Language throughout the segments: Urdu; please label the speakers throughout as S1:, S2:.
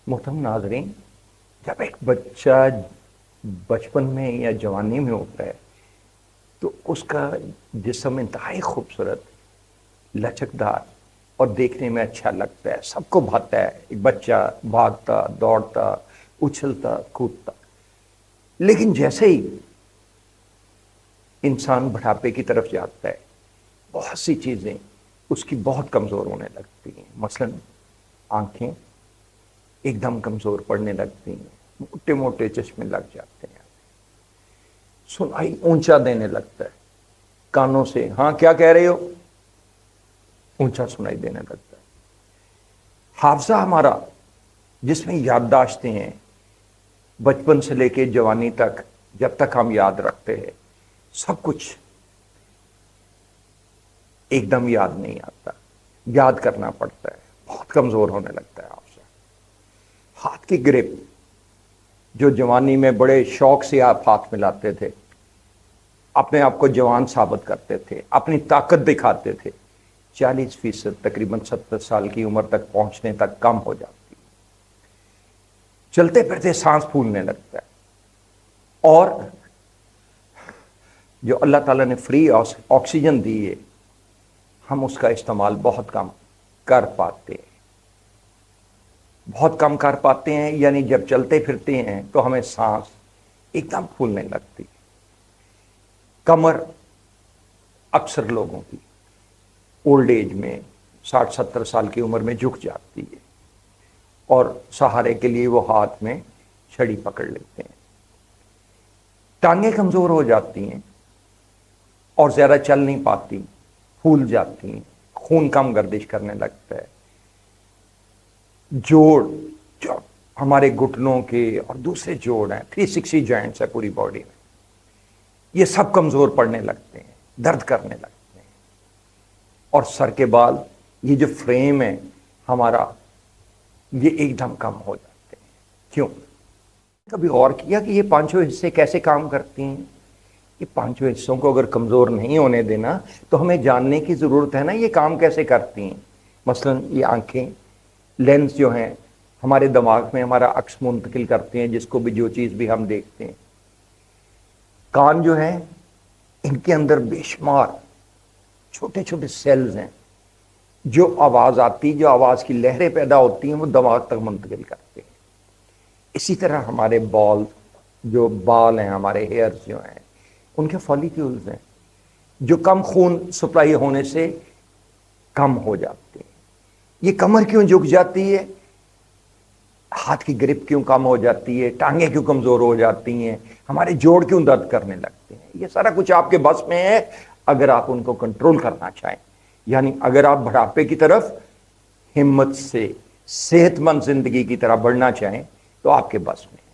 S1: محترم ناظرین، جب ایک بچہ بچپن میں یا جوانی میں ہوتا ہے تو اس کا جسم انتہائی خوبصورت، لچکدار اور دیکھنے میں اچھا لگتا ہے، سب کو بھاتا ہے۔ ایک بچہ بھاگتا، دوڑتا، اچھلتا، کودتا، لیکن جیسے ہی انسان بڑھاپے کی طرف جاتا ہے بہت سی چیزیں اس کی بہت کمزور ہونے لگتی ہیں۔ مثلا آنکھیں ایک دم کمزور پڑنے لگتی ہیں، موٹے موٹے چشمے لگ جاتے ہیں، سنائی اونچا دینے لگتا ہے، کانوں سے ہاں کیا کہہ رہے ہو اونچا سنائی دینے لگتا ہے۔ حافظہ ہمارا، جس میں یادداشتیں ہیں بچپن سے لے کے جوانی تک، جب تک ہم یاد رکھتے ہیں سب کچھ ایک دم یاد نہیں آتا، یاد کرنا پڑتا ہے، بہت کمزور ہونے لگتا ہے حافظہ۔ ہاتھ کی گرپ، جو جوانی میں بڑے شوق سے آپ ہاتھ ملاتے تھے، اپنے آپ کو جوان ثابت کرتے تھے، اپنی طاقت دکھاتے تھے، 40% تقریباً 70 سال کی عمر تک پہنچنے تک کم ہو جاتی، چلتے پھرتے سانس پھولنے لگتا ہے، اور جو اللہ تعالیٰ نے فری آکسیجن دی ہے ہم اس کا استعمال بہت کم کر پاتے ہیں، بہت کم کر پاتے ہیں، یعنی جب چلتے پھرتے ہیں تو ہمیں سانس ایک دم پھولنے لگتی۔ کمر اکثر لوگوں کی اولڈ ایج میں 60-70 سال کی عمر میں جھک جاتی ہے، اور سہارے کے لیے وہ ہاتھ میں چھڑی پکڑ لیتے ہیں۔ ٹانگیں کمزور ہو جاتی ہیں اور زیادہ چل نہیں پاتی، پھول جاتی ہیں، خون کم گردش کرنے لگتا ہے۔ جوڑ، جو ہمارے گھٹنوں کے اور دوسرے جوڑ ہیں، 360 جوائنٹس ہے پوری باڈی میں، یہ سب کمزور پڑنے لگتے ہیں، درد کرنے لگتے ہیں۔ اور سر کے بال، یہ جو فریم ہے ہمارا، یہ ایک دم کم ہو جاتے ہیں۔ کیوں؟ کبھی غور کیا کہ یہ پانچوں حصے کیسے کام کرتی ہیں؟ یہ پانچوں حصوں کو اگر کمزور نہیں ہونے دینا تو ہمیں جاننے کی ضرورت ہے نا یہ کام کیسے کرتی ہیں۔ مثلا یہ آنکھیں، لینس جو ہیں ہمارے دماغ میں ہمارا عکس منتقل کرتے ہیں، جس کو بھی جو چیز بھی ہم دیکھتے ہیں۔ کان جو ہیں، ان کے اندر بے شمار چھوٹے چھوٹے سیلز ہیں، جو آواز آتی، جو آواز کی لہریں پیدا ہوتی ہیں وہ دماغ تک منتقل کرتے ہیں۔ اسی طرح ہمارے جو بال ہیں، ہمارے ہیئرز جو ہیں، ان کے فالیکیولز ہیں جو کم خون سپلائی ہونے سے کم ہو جاتے ہیں۔ یہ کمر کیوں جھک جاتی ہے؟ ہاتھ کی گرپ کیوں کم ہو جاتی ہے؟ ٹانگیں کیوں کمزور ہو جاتی ہیں؟ ہمارے جوڑ کیوں درد کرنے لگتے ہیں؟ یہ سارا کچھ آپ کے بس میں ہے اگر آپ ان کو کنٹرول کرنا چاہیں، یعنی اگر آپ بڑھاپے کی طرف ہمت سے صحت مند زندگی کی طرح بڑھنا چاہیں تو آپ کے بس میں ہے۔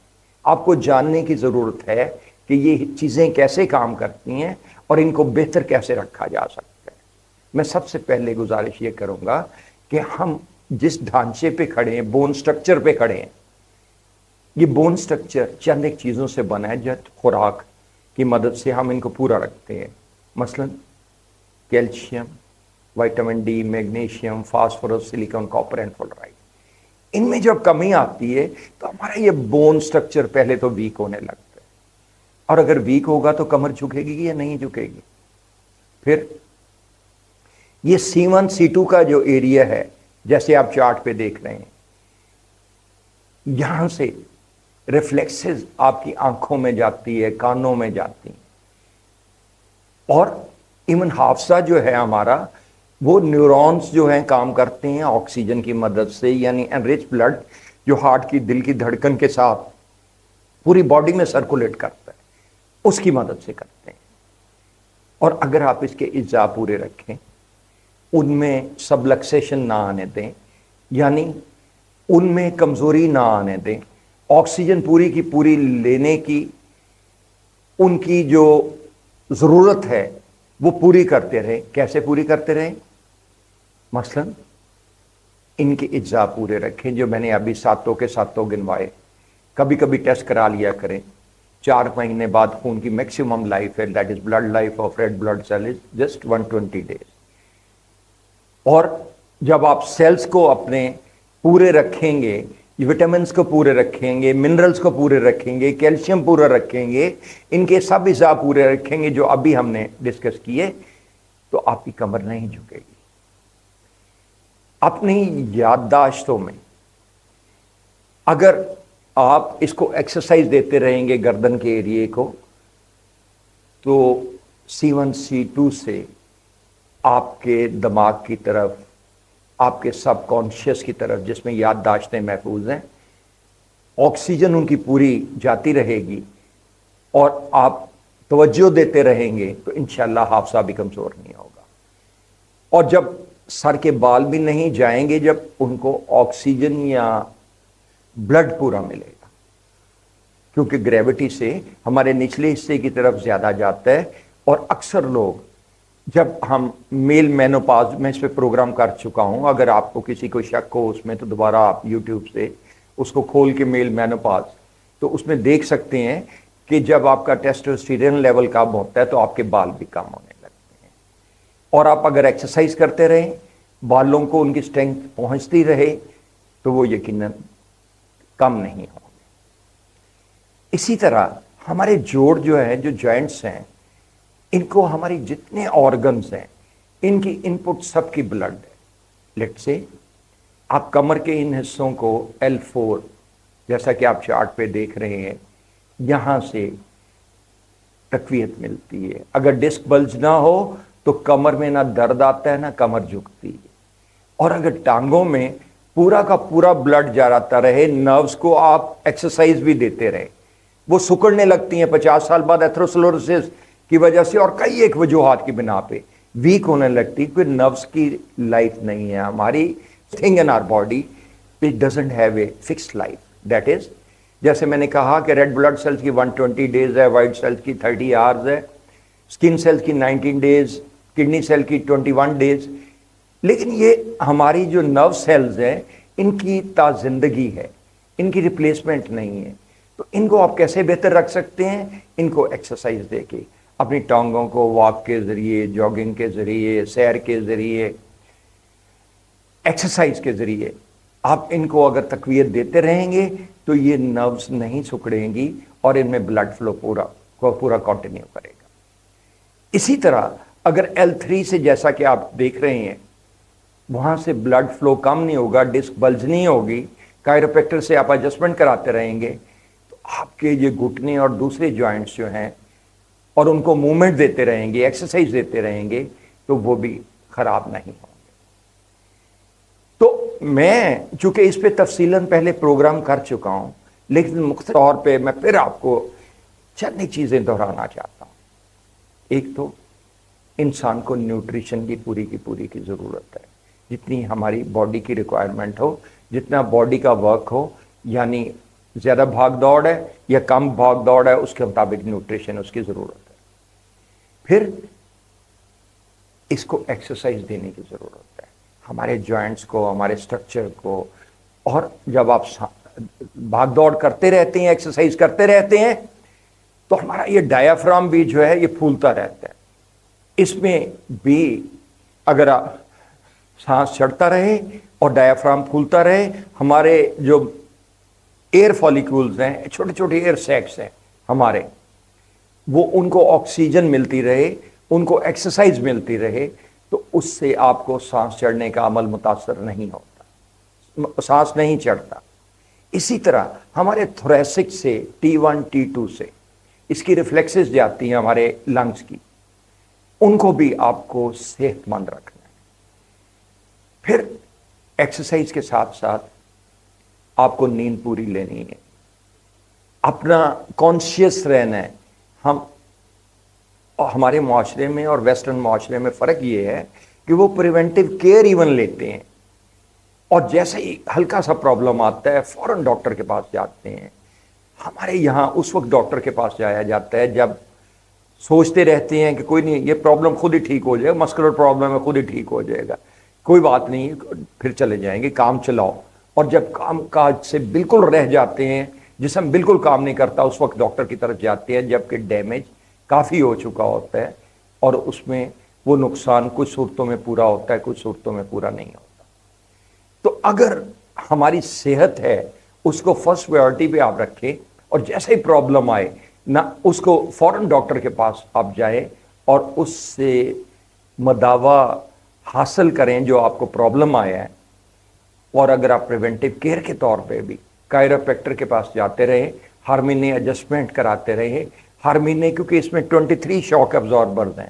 S1: آپ کو جاننے کی ضرورت ہے کہ یہ چیزیں کیسے کام کرتی ہیں اور ان کو بہتر کیسے رکھا جا سکتا ہے۔ میں سب سے پہلے گزارش یہ کروں گا کہ ہم جس ڈھانچے پہ کھڑے ہیں، بون سٹرکچر پہ کھڑے ہیں، یہ بون سٹرکچر چند ایک چیزوں سے بنا ہے، جو خوراک کی مدد سے ہم ان کو پورا رکھتے ہیں۔ مثلا calcium, vitamin D, magnesium, phosphorus, silicon, copper and fluoride, ان میں جب کمی آتی ہے تو ہمارا یہ بون سٹرکچر پہلے تو ویک ہونے لگتا ہے، اور اگر ویک ہوگا تو کمر جھکے گی یا نہیں جھکے گی؟ پھر یہ C1 C2 کا جو ایریا ہے، جیسے آپ چارٹ پہ دیکھ رہے ہیں، یہاں سے ریفلیکسز آپ کی آنکھوں میں جاتی ہے، کانوں میں جاتی ہیں، اور ایون حافظہ جو ہے ہمارا، وہ نیورونز جو ہیں کام کرتے ہیں آکسیجن کی مدد سے، یعنی انریچ بلڈ جو ہارٹ کی، دل کی دھڑکن کے ساتھ پوری باڈی میں سرکولیٹ کرتا ہے، اس کی مدد سے کرتے ہیں۔ اور اگر آپ اس کے اجزاء پورے رکھیں، ان میں سبلکسیشن نہ آنے دیں، یعنی ان میں کمزوری نہ آنے دیں، آکسیجن پوری کی پوری لینے کی ان کی جو ضرورت ہے وہ پوری کرتے رہیں۔ کیسے پوری کرتے رہیں؟ مثلا ان کے اجزاء پورے رکھیں جو میں نے ابھی ساتوں کے ساتوں گنوائے۔ کبھی کبھی ٹیسٹ کرا لیا کریں، 4 مہینے بعد خون کی میکسیمم لائف ہے، that is blood life of red blood cell is just 120 days۔ اور جب آپ سیلز کو اپنے پورے رکھیں گے یہ وٹامنس کو پورے رکھیں گے، منرلز کو پورے رکھیں گے، کیلشیم پورا رکھیں گے، ان کے سب اجزاء پورے رکھیں گے جو ابھی ہم نے ڈسکس کیے، تو آپ کی کمر نہیں جھکے گی۔ اپنی یادداشتوں میں اگر آپ اس کو ایکسرسائز دیتے رہیں گے گردن کے ایریے کو، تو C1 C2 سے آپ کے دماغ کی طرف، آپ کے سب کانشیس کی طرف جس میں یادداشتیں محفوظ ہیں، آکسیجن ان کی پوری جاتی رہے گی، اور آپ توجہ دیتے رہیں گے تو انشاءاللہ حافظہ بھی کمزور نہیں ہوگا۔ اور جب سر کے بال بھی نہیں جائیں گے جب ان کو آکسیجن یا بلڈ پورا ملے گا، کیونکہ گریوٹی سے ہمارے نچلے حصے کی طرف زیادہ جاتا ہے۔ اور اکثر لوگ، جب ہم میل مینوپاز میں اس پہ پروگرام کر چکا ہوں، اگر آپ کو کسی کو شک ہو اس میں تو دوبارہ آپ یوٹیوب سے اس کو کھول کے میل مینوپاز، تو اس میں دیکھ سکتے ہیں کہ جب آپ کا ٹیسٹوسٹیرون لیول کم ہوتا ہے تو آپ کے بال بھی کم ہونے لگتے ہیں۔ اور آپ اگر ایکسرسائز کرتے رہیں، بالوں کو ان کی اسٹرینتھ پہنچتی رہے، تو وہ یقیناً کم نہیں ہوں گے۔ اسی طرح ہمارے جوڑ جو ہیں، جو جوائنٹس ہیں، ان کو ہماری جتنے آرگنز ہیں ان کی ان پٹ سب کی بلڈ ہے۔ لیٹ سے آپ کمر کے ان حصوں کو L4 جیسا کہ آپ چارٹ پہ دیکھ رہے ہیں، یہاں سے تقویت ملتی ہے۔ اگر ڈسک بلج نہ ہو تو کمر میں نہ درد آتا ہے نہ کمر جھکتی ہے۔ اور اگر ٹانگوں میں پورا کا پورا بلڈ جاتا رہے، نروز کو آپ ایکسرسائز بھی دیتے رہے، وہ سکڑنے لگتی ہیں 50 سال بعد ایتھروسکلروسس کی وجہ سے اور کئی ایک وجوہات کی بنا پہ ویک ہونے لگتی، کیونکہ نروز کی لائف نہیں ہے۔ ہماری thing in our body it doesn't have a fixed life, that is, جیسے میں نے کہا کہ ریڈ بلڈ سیلز کی 120 ڈیز ہے، وائٹ سیلز کی 30 آورز ہے، اسکن سیلز کی 19 ڈیز، کڈنی سیل کی 21 ڈیز، لیکن یہ ہماری جو نرو سیلز ہیں ان کی تا زندگی ہے، ان کی ریپلیسمنٹ نہیں ہے۔ تو ان کو آپ کیسے بہتر رکھ سکتے ہیں؟ ان کو ایکسرسائز دے کے، اپنی ٹانگوں کو واک کے ذریعے، جاگنگ کے ذریعے، سیر کے ذریعے، ایکسرسائز کے ذریعے آپ ان کو اگر تقویت دیتے رہیں گے تو یہ نروز نہیں سکڑیں گی اور ان میں بلڈ فلو پورا کنٹینیو کرے گا۔ اسی طرح اگر L3 سے جیسا کہ آپ دیکھ رہے ہیں وہاں سے بلڈ فلو کم نہیں ہوگا، ڈسک بلج نہیں ہوگی، کائروپریکٹر سے آپ ایڈجسٹمنٹ کراتے رہیں گے، تو آپ کے یہ گھٹنے اور دوسرے جوائنٹس جو ہیں اور ان کو موومنٹ دیتے رہیں گے، ایکسرسائز دیتے رہیں گے، تو وہ بھی خراب نہیں ہوں گے۔ تو میں چونکہ اس پہ تفصیلاً پہلے پروگرام کر چکا ہوں، لیکن مختصر طور پہ میں پھر آپ کو چند چیزیں دہرانا چاہتا ہوں۔ ایک تو انسان کو نیوٹریشن کی پوری کی ضرورت ہے، جتنی ہماری باڈی کی ریکوائرمنٹ ہو، جتنا باڈی کا ورک ہو، یعنی زیادہ بھاگ دوڑ ہے یا کم بھاگ دوڑ ہے، اس کے مطابق نیوٹریشن اس کی ضرورت ہے۔ پھر اس کو ایکسرسائز دینے کی ضرورت ہے ہمارے جوائنٹس کو، ہمارے سٹرکچر کو۔ اور جب آپ بھاگ دوڑ کرتے رہتے ہیں، ایکسرسائز کرتے رہتے ہیں، تو ہمارا یہ ڈایافرام بھی جو ہے یہ پھولتا رہتا ہے۔ اس میں بھی اگر سانس چڑھتا رہے اور ڈایافرام پھولتا رہے، ہمارے جو ایئر فالیکولز ہیں، چھوٹے چھوٹے ایئر سیکس ہیں ہمارے، وہ ان کو آکسیجن ملتی رہے، ان کو ایکسرسائز ملتی رہے، تو اس سے آپ کو سانس چڑھنے کا عمل متاثر نہیں ہوتا، سانس نہیں چڑھتا۔ اسی طرح ہمارے تھوریسک سے T1 T2 سے اس کی ریفلیکسز جاتی ہیں ہمارے لنگز کی، ان کو بھی آپ کو صحت مند رکھنا ہے۔ پھر ایکسرسائز کے ساتھ ساتھ آپ کو نیند پوری لینی ہے، اپنا کانشیس رہنا ہے۔ ہمارے معاشرے میں اور ویسٹرن معاشرے میں فرق یہ ہے کہ وہ پریونٹیو کیئر ایون لیتے ہیں، اور جیسے ہی ہلکا سا پرابلم آتا ہے فوراً ڈاکٹر کے پاس جاتے ہیں۔ ہمارے یہاں اس وقت ڈاکٹر کے پاس جایا جاتا ہے جب سوچتے رہتے ہیں کہ کوئی نہیں، یہ پرابلم خود ہی ٹھیک ہو جائے گا، مسکولر پرابلم ہے خود ہی ٹھیک ہو جائے گا، کوئی بات نہیں، پھر چلے جائیں گے، کام چلاؤ۔ اور جب کام کاج سے بالکل رہ جاتے ہیں، جسم بالکل کام نہیں کرتا، اس وقت ڈاکٹر کی طرف جاتے ہیں جبکہ ڈیمیج کافی ہو چکا ہوتا ہے، اور اس میں وہ نقصان کچھ صورتوں میں پورا ہوتا ہے، کچھ صورتوں میں پورا نہیں ہوتا۔ تو اگر ہماری صحت ہے اس کو فرسٹ پریورٹی پہ آپ رکھیں، اور جیسے ہی پرابلم آئے نہ اس کو فوراً ڈاکٹر کے پاس آپ جائیں اور اس سے مداوا حاصل کریں جو آپ کو پرابلم آیا ہے۔ اور اگر آپ پریونٹیو کیئر کے طور پہ بھی کائروپریکٹر کے پاس جاتے رہے، ہر مہینے ایڈجسٹمنٹ کراتے رہے، ہر مہینے، کیونکہ اس میں 23 شاک ابزاربرز ہیں،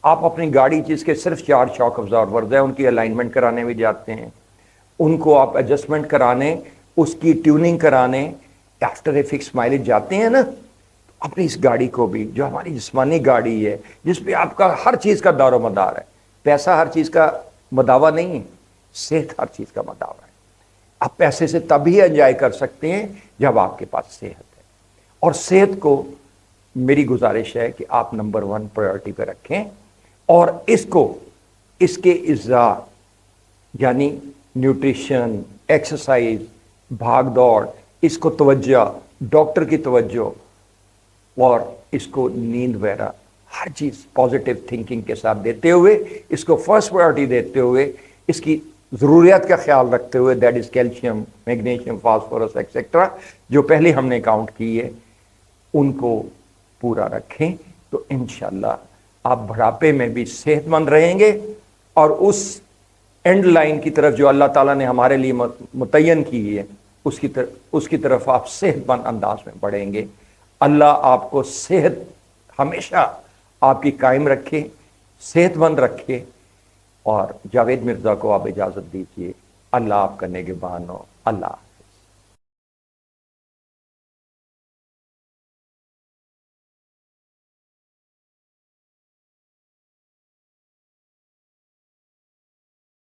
S1: آپ اپنی گاڑی جس کے صرف 4 شاک ابزاربرز ہیں ان کی الائنمنٹ کرانے بھی جاتے ہیں، ان کو آپ ایڈجسٹمنٹ کرانے، اس کی ٹیوننگ کرانے، آفٹر اے فکس مائلیج جاتے ہیں نا، اپنی اس گاڑی کو بھی جو ہماری جسمانی گاڑی ہے جس پہ آپ کا ہر چیز کا دار و مدار ہے، پیسہ ہر چیز کا مداوا نہیں ہے، صحت ہر چیز کا مداوا ہے۔ آپ پیسے سے تبھی انجوائے کر سکتے ہیں جب آپ کے پاس صحت ہے، اور صحت کو میری گزارش ہے کہ آپ نمبر 1 پرائیورٹی پہ رکھیں، اور اس کو اس کے اجزاء یعنی نیوٹریشن، ایکسرسائز، بھاگ دوڑ، اس کو توجہ، ڈاکٹر کی توجہ، اور اس کو نیند وغیرہ ہر چیز پازیٹیو تھنکنگ کے ساتھ دیتے ہوئے، اس کو فرسٹ پرائیورٹی دیتے ہوئے، اس کی ضروریات کا خیال رکھتے ہوئے، that is calcium, magnesium, phosphorus etcetera, جو پہلے ہم نے کاؤنٹ کی ہے، ان کو پورا رکھیں تو انشاءاللہ آپ بڑھاپے میں بھی صحت مند رہیں گے، اور اس اینڈ لائن کی طرف جو اللہ تعالیٰ نے ہمارے لیے متعین کی ہے اس کی طرف آپ صحت مند انداز میں بڑھیں گے۔ اللہ آپ کو صحت ہمیشہ آپ کی قائم رکھے، صحت مند رکھے، اور جاوید مرزا کو آپ اجازت دیجیے۔ اللہ آپ کا نگہبان ہو۔ اللہ